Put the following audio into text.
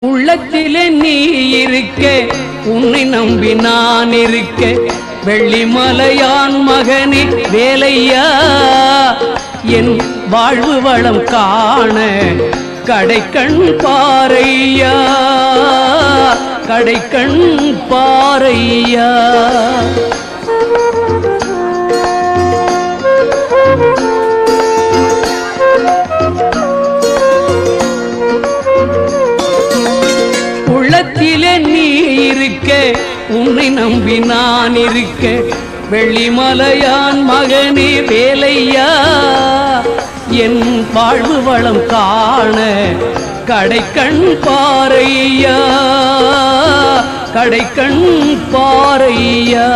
உள்ளத்திலே நீ இருக்க, உன்னை நம்பி நான் இருக்க, வெள்ளிமலையான் மகனே வேலையா, என் வாழ்வு வளம் காண கடைக்கண் பாரையா, கடைக்கண் பாரையா. உள்ளத்திலே நீ இருக்க, உன்னை நம்பி நான் இருக்க, வெள்ளிமலையான் மகனே வேலையா, என் வாழ்வு வளம் காண கடைக்கண் பாரையா, கடைக்கண் பாரையா.